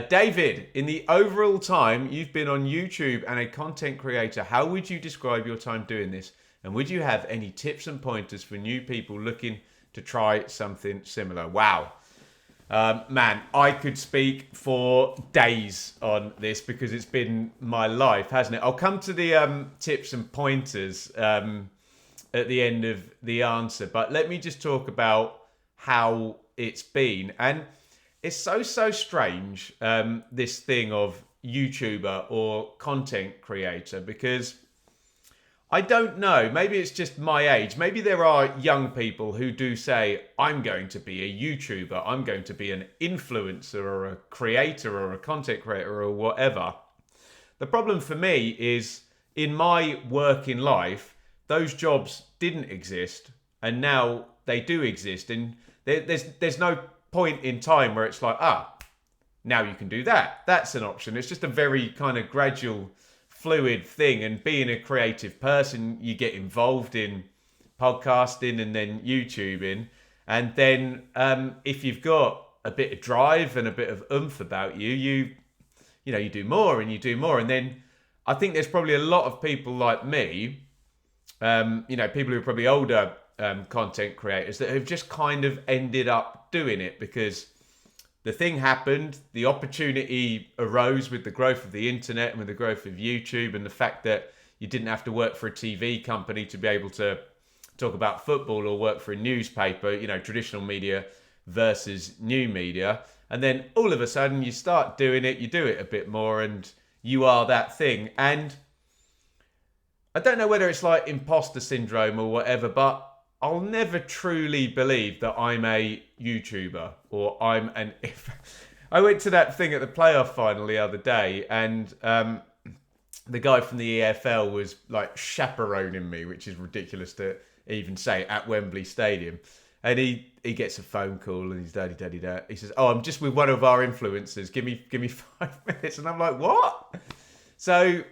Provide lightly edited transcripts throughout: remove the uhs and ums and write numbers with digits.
David, in the overall time you've been on YouTube and a content creator, how would you describe your time doing this? And would you have any tips and pointers for new people looking to try something similar? Wow. Man, I could speak for days on this because it's been my life, hasn't it? I'll come to the tips and pointers at the end of the answer, but let me just talk about how it's been. And it's so strange, this thing of YouTuber or content creator, because I don't know. Maybe it's just my age. Maybe there are young people who do say, I'm going to be a YouTuber. I'm going to be an influencer or a creator or a content creator or whatever. The problem for me is in my working life, those jobs didn't exist and now they do exist. And there's no point in time where it's like, now you can do that. That's an option. It's just a very kind of gradual fluid thing, and being a creative person, you get involved in podcasting and then YouTubing, and then if you've got a bit of drive and a bit of oomph about you do more and you do more. And then I think there's probably a lot of people like me, people who are probably older content creators that have just kind of ended up doing it because the thing happened, the opportunity arose with the growth of the internet and with the growth of YouTube, and the fact that you didn't have to work for a TV company to be able to talk about football or work for a newspaper, traditional media versus new media. And then all of a sudden you start doing it, you do it a bit more, and you are that thing. And I don't know whether it's like imposter syndrome or whatever, but I'll never truly believe that I'm a YouTuber or I'm an... I went to that thing at the playoff final the other day, and the guy from the EFL was like chaperoning me, which is ridiculous to even say, at Wembley Stadium. And he gets a phone call and he's daddy. He says, I'm just with one of our influencers. Give me 5 minutes. And I'm like, what? So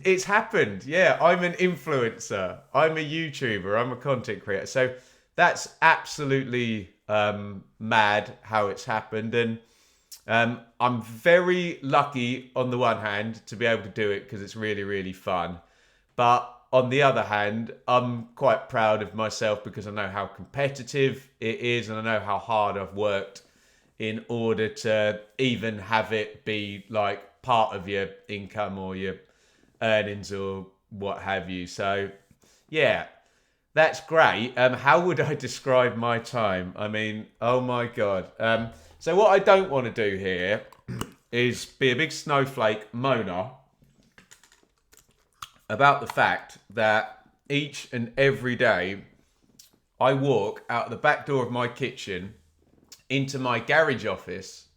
it's happened. Yeah, I'm an influencer. I'm a YouTuber. I'm a content creator. So that's absolutely mad how it's happened. And I'm very lucky on the one hand to be able to do it because it's really, really fun. But on the other hand, I'm quite proud of myself because I know how competitive it is and I know how hard I've worked in order to even have it be like part of your income or your earnings or what have you. So yeah, that's great. How would I describe my time? I mean, oh my God. So what I don't want to do here is be a big snowflake moaner about the fact that each and every day I walk out the back door of my kitchen into my garage office,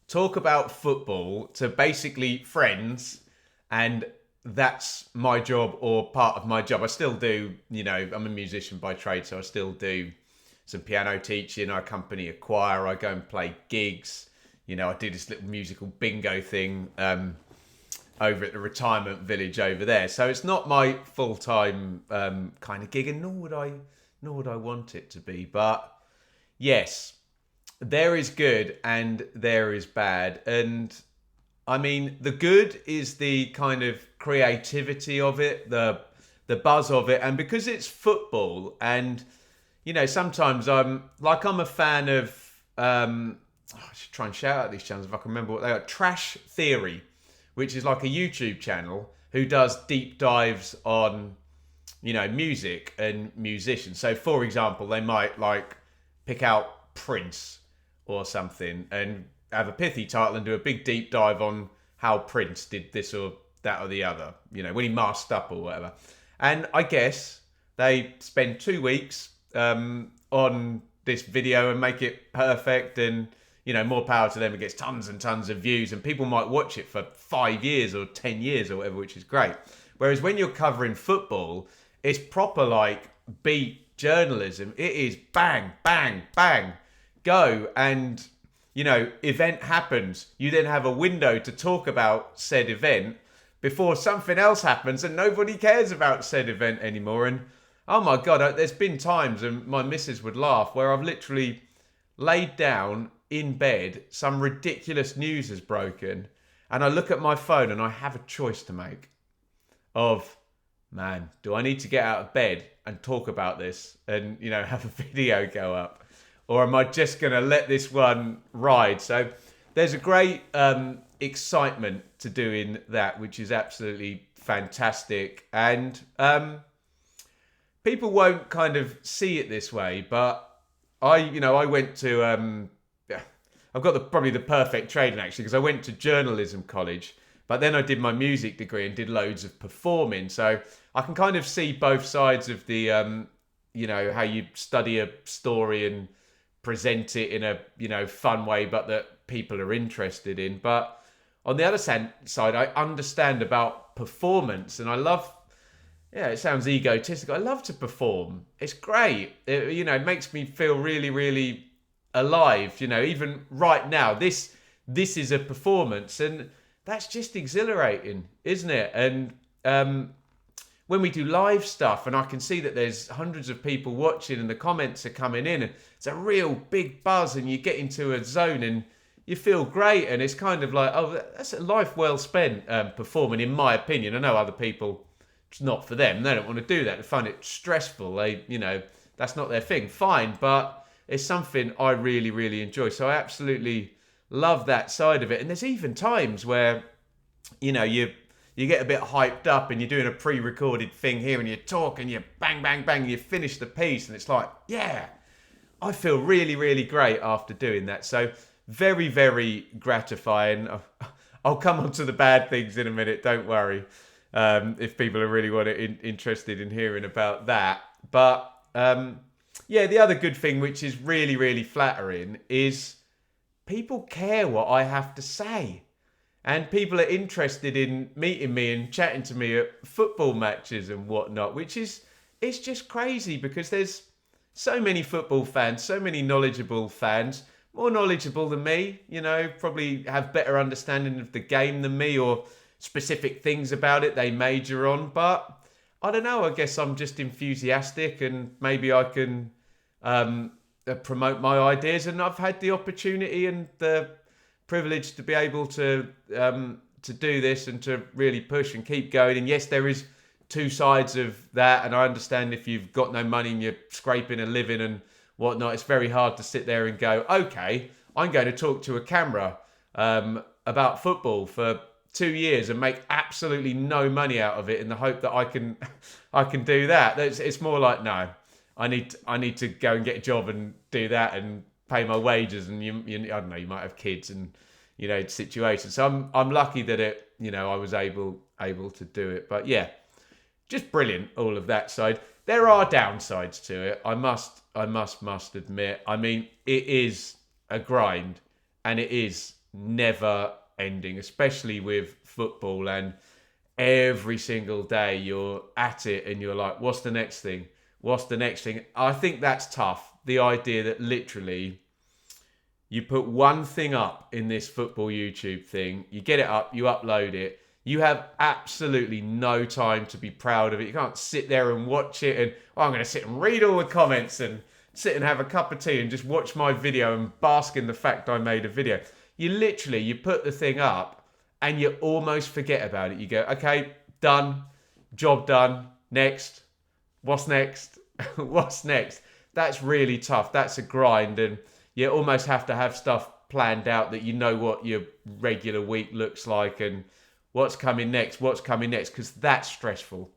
talk about football to basically friends, and that's my job or part of my job. I still do, I'm a musician by trade, so I still do some piano teaching. I accompany a choir. I go and play gigs. I do this little musical bingo thing over at the retirement village over there. So it's not my full-time kind of gig, and nor would I want it to be. But yes, there is good and there is bad. And I mean, the good is the kind of creativity of it, the buzz of it. And because it's football, and, sometimes I'm a fan of, I should try and shout out these channels if I can remember what they are. Trash Theory, which is like a YouTube channel who does deep dives on, music and musicians. So for example, they might pick out Prince or something and have a pithy title and do a big deep dive on how Prince did this or that or the other, when he masked up or whatever. And I guess they spend 2 weeks on this video and make it perfect, and, more power to them. It gets tons and tons of views, and people might watch it for 5 years or 10 years or whatever, which is great. Whereas when you're covering football, it's proper beat journalism. It is bang, bang, bang, go. And event happens. You then have a window to talk about said event before something else happens, and nobody cares about said event anymore. And oh my God, there's been times, and my missus would laugh, where I've literally laid down in bed, some ridiculous news has broken, and I look at my phone and I have a choice to make of, man, do I need to get out of bed and talk about this and, have a video go up? Or am I just going to let this one ride? So there's a great excitement to doing that, which is absolutely fantastic. And people won't kind of see it this way, but I went to, I've got probably the perfect training actually, because I went to journalism college, but then I did my music degree and did loads of performing. So I can kind of see both sides of the, how you study a story and present it in a, fun way, but that people are interested in. But on the other side, I understand about performance, and I love, it sounds egotistical. I love to perform. It's great. It makes me feel really, really alive. Even right now, this is a performance, and that's just exhilarating, isn't it? And when we do live stuff, and I can see that there's hundreds of people watching, and the comments are coming in, and it's a real big buzz, and you get into a zone, and you feel great, and it's kind of like, oh, that's a life well spent performing, in my opinion. I know other people, it's not for them. They don't want to do that. They find it stressful. That's not their thing. Fine, but it's something I really, really enjoy. So I absolutely love that side of it. And there's even times where, you get a bit hyped up and you're doing a pre-recorded thing here and you talk and you bang, bang, bang, you finish the piece and it's like, yeah, I feel really, really great after doing that. So very, very gratifying. I'll come on to the bad things in a minute. Don't worry. If people are really interested in hearing about that. But the other good thing, which is really, really flattering, is people care what I have to say. And people are interested in meeting me and chatting to me at football matches and whatnot, it's just crazy, because there's so many football fans, so many knowledgeable fans, more knowledgeable than me, probably have better understanding of the game than me, or specific things about it they major on. But I don't know, I guess I'm just enthusiastic, and maybe I can promote my ideas, and I've had the opportunity and the privilege to be able to do this and to really push and keep going. And yes, there is two sides of that, and I understand if you've got no money and you're scraping a living and whatnot, it's very hard to sit there and go, okay, I'm going to talk to a camera about football for 2 years and make absolutely no money out of it in the hope that I can do that. It's more like, no, I need to go and get a job and do that and pay my wages, and I don't know, you might have kids and situations. So I'm lucky that I was able to do it. But yeah, just brilliant, all of that side. There are downsides to it, I must admit. I mean, it is a grind, and it is never ending, especially with football, and every single day you're at it and you're like, what's the next thing? I think that's tough. The idea that literally you put one thing up in this football YouTube thing, you get it up, you upload it, you have absolutely no time to be proud of it. You can't sit there and watch it and, I'm going to sit and read all the comments and sit and have a cup of tea and just watch my video and bask in the fact I made a video. You put the thing up and you almost forget about it. You go, okay, done, job done, next. What's next? What's next? That's really tough. That's a grind, and you almost have to have stuff planned out that you know what your regular week looks like and what's coming next, because that's stressful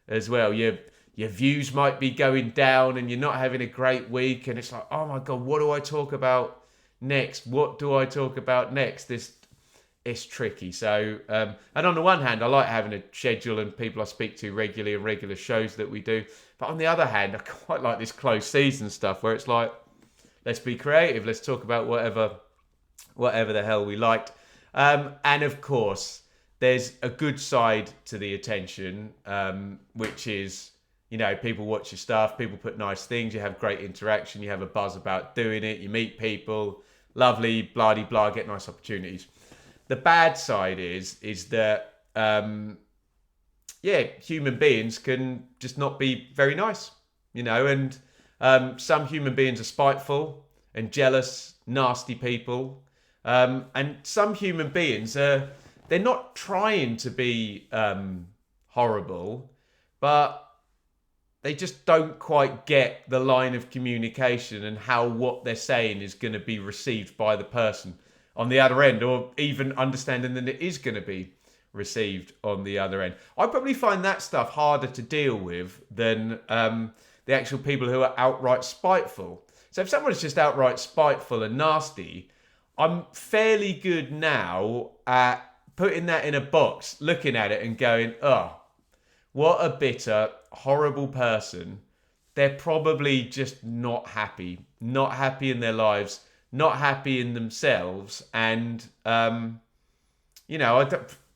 as well. Your views might be going down and you're not having a great week, and it's like, oh my God, what do I talk about next? It's tricky. So, and on the one hand, I like having a schedule and people I speak to regularly and regular shows that we do. But on the other hand, I quite like this closed season stuff where it's like, let's be creative. Let's talk about whatever the hell we liked. And of course, there's a good side to the attention, which is, people watch your stuff, people put nice things, you have great interaction, you have a buzz about doing it, you meet people, lovely, blah-de-blah, get nice opportunities. The bad side is that, human beings can just not be very nice, and some human beings are spiteful and jealous nasty people. And some human beings, they're not trying to be horrible, but they just don't quite get the line of communication and how what they're saying is going to be received by the person on the other end, or even understanding that it is going to be received on the other end. I probably find that stuff harder to deal with than the actual people who are outright spiteful. So if someone's just outright spiteful and nasty, I'm fairly good now at putting that in a box, looking at it and going, oh, what a bitter, horrible person. They're probably just not happy in their lives, not happy in themselves. And,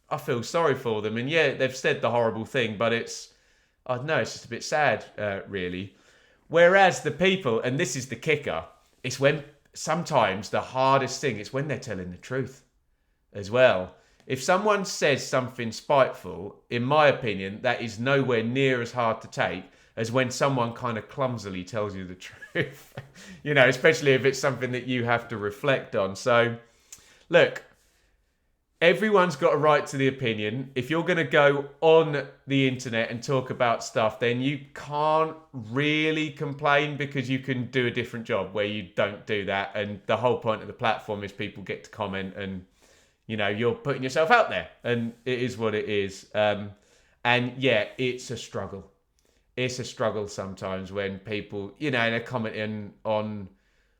I feel sorry for them. And yeah, they've said the horrible thing, but it's just a bit sad, really. Whereas the people, and this is the kicker, it's when sometimes the hardest thing is when they're telling the truth as well. If someone says something spiteful, in my opinion, that is nowhere near as hard to take as when someone kind of clumsily tells you the truth. Especially if it's something that you have to reflect on. So, look, everyone's got a right to the opinion. If you're going to go on the internet and talk about stuff, then you can't really complain, because you can do a different job where you don't do that. And the whole point of the platform is people get to comment, and you're putting yourself out there, and it is what it is. And yeah, it's a struggle. It's a struggle sometimes when people, they're commenting on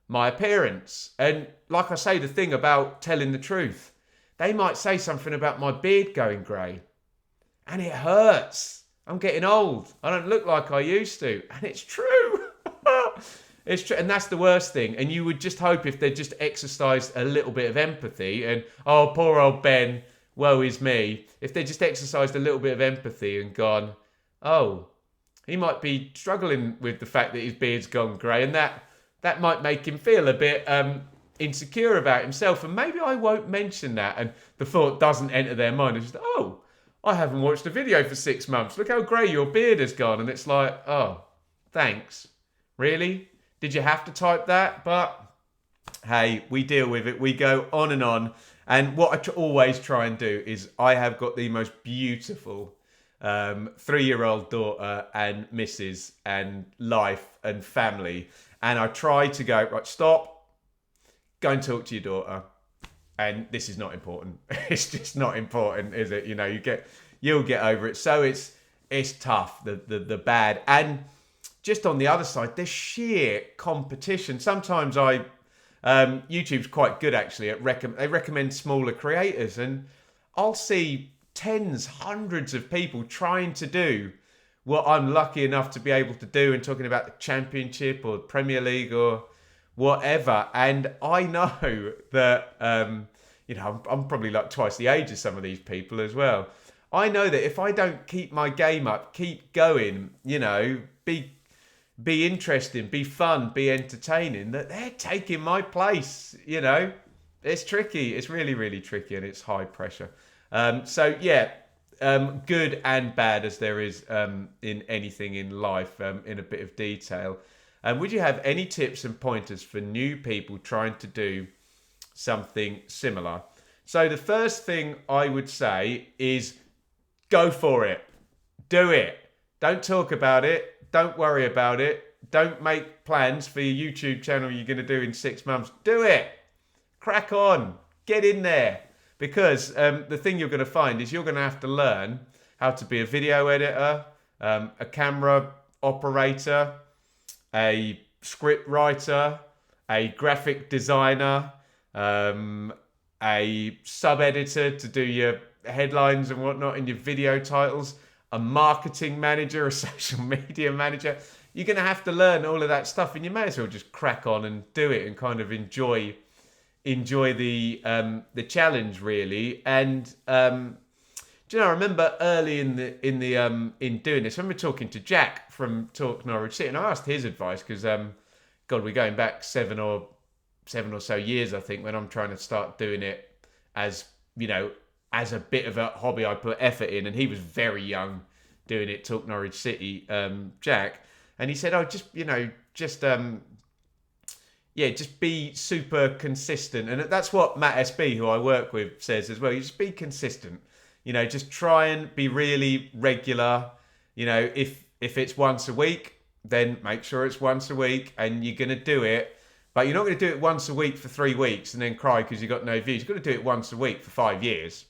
my appearance. And like I say, the thing about telling the truth, they might say something about my beard going grey, and it hurts. I'm getting old. I don't look like I used to. And it's true. It's true. And that's the worst thing. And you would just hope if they just exercised a little bit of empathy and, oh, poor old Ben, woe is me. If they just exercised a little bit of empathy and gone, oh, he might be struggling with the fact that his beard's gone grey, and that might make him feel a bit insecure about himself, and maybe I won't mention that. And the thought doesn't enter their mind. It's just, oh, I haven't watched a video for 6 months. Look how grey your beard has gone. And it's like, oh, thanks. Really? Did you have to type that? But hey, we deal with it. We go on and on. And what I always try and do is, I have got the most beautiful 3-year-old daughter and missus and life and family. And I try to go, right, stop, go and talk to your daughter. And this is not important. It's just not important, is it? You'll get over it. So it's tough, the bad. And just on the other side, there's sheer competition. Sometimes YouTube's quite good actually at they recommend smaller creators, and I'll see tens, hundreds of people trying to do what I'm lucky enough to be able to do, and talking about the Championship or Premier League or whatever. And I know that I'm probably like twice the age of some of these people as well. I know that if I don't keep my game up, keep going, be interesting, be fun, be entertaining, that they're taking my place. It's tricky. It's really, really tricky, and it's high pressure. Good and bad as there is in anything in life, in a bit of detail. Would you have any tips and pointers for new people trying to do something similar? So the first thing I would say is go for it. Do it. Don't talk about it. Don't worry about it. Don't make plans for your YouTube channel you're going to do in 6 months. Do it. Crack on. Get in there. Because the thing you're going to find is you're going to have to learn how to be a video editor, a camera operator, a script writer, a graphic designer, a sub-editor to do your headlines and whatnot in your video titles, a marketing manager, a social media manager. You're going to have to learn all of that stuff, and you may as well just crack on and do it and kind of enjoy the challenge, really. And I remember early in doing this, I remember talking to Jack from Talk Norwich City, and I asked his advice because we're going back seven or so years, I think, when I'm trying to start doing it as a bit of a hobby. I put effort in, and he was very young doing it, Talk Norwich City, Jack. And he said, yeah, just be super consistent. And that's what Matt SB, who I work with, says as well. You just be consistent. You know, just try and be really regular. You know, if it's once a week, then make sure it's once a week and you're going to do it. But you're not going to do it once a week for 3 weeks and then cry because you got no views. You've got to do it once a week for 5 years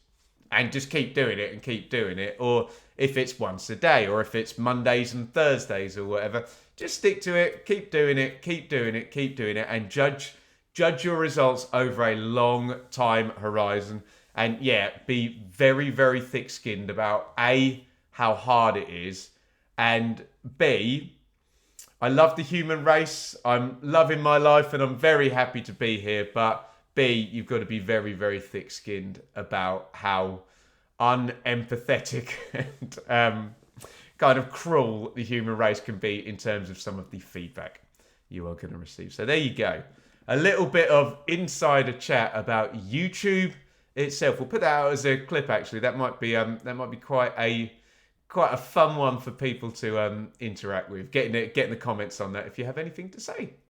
and just keep doing it and keep doing it. Or if it's once a day, or if it's Mondays and Thursdays or whatever, just stick to it, keep doing it, keep doing it, keep doing it, and judge your results over a long time horizon. And yeah, be very, very thick-skinned about A, how hard it is, and B, I love the human race. I'm loving my life and I'm very happy to be here. But B, you've got to be very, very thick-skinned about how unempathetic and kind of cruel the human race can be in terms of some of the feedback you are going to receive. So there you go. A little bit of insider chat about YouTube itself. We'll put that out as a clip. Actually, that might be quite a fun one for people to interact with. Get in the comments on that if you have anything to say.